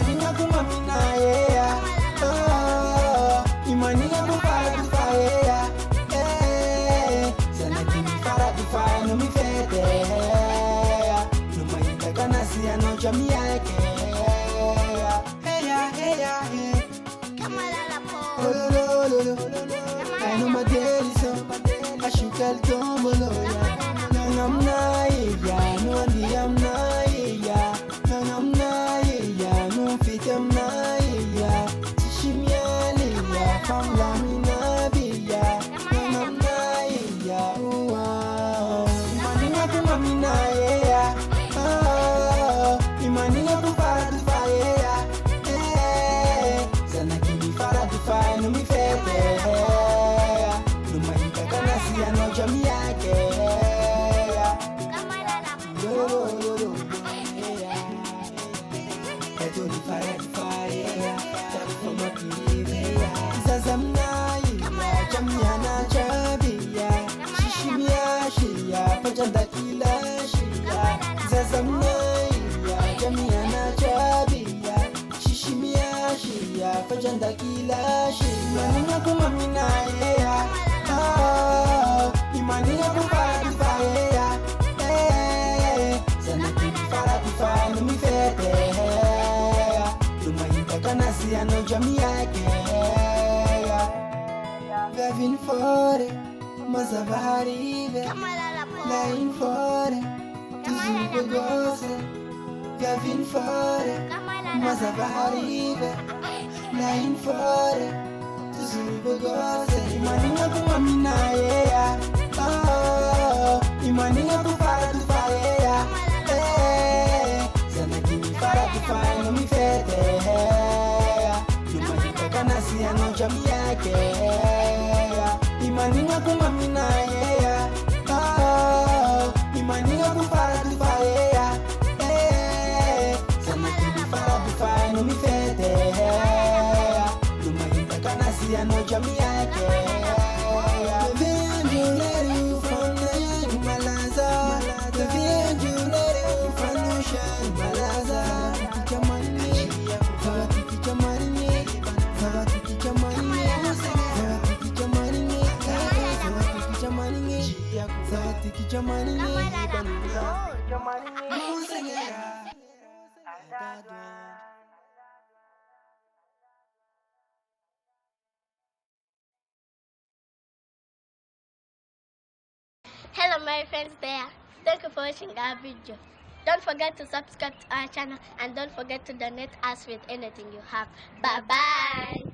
Imani yangu mamina yeah. Oh, imani yangu para dufaya. Sana kini para dufaya no mi fete. No maita kanasi ano jami yake. Hey ya hey. I know my daily so I should tell Tombolo I'm not ya, no I'm not ya. I'm not ya, no fit I'm not ya. Tishimiani ya, from Lamina Villa. I'm not ya, wow. Imani yangu mamina ya. Oh, imani yangu para dufaya. Sana kini para dufaya no mi fete. No maita kanasi ano jami yake. Jamyana chabiya, shishimiya shiya, pajanda kila shiya. Zazamnaya, jamyana chabiya, shishimiya shiya, pajanda kila shiya. Imani yangu mamina yeah. Oh, imani yangu para dufaya. Sana kini para dufaya no mi fete. Lumaita kanasi ano jami yake. Vevin fore, mazava harive. Lain fore, tuzupe gose. Vevin fore, mazava harive. Lain fore, tuzupe gose. Imani yangu mamina yeah. Oh, imani yangu para dufaya. Sana kini para dufaya no mi fete. Lumaita kanasi ano jami yake. Imani yangu mamina yeah. Oh, imani yangu para dufaya. Sana kini para dufaya no mi fete. Lumaita kanasi ano jami yake. The vinjulere from the Malaza. The vinjulere from the Shan Malaza. Jamani, Fati Jamani, Fati Jamani, Fati Jamani, Fati Jamani, Fati Jamani, Hello my friends there. Thank you for watching our video. Don't forget to subscribe to our channel and don't forget to donate us with anything you have. Bye bye.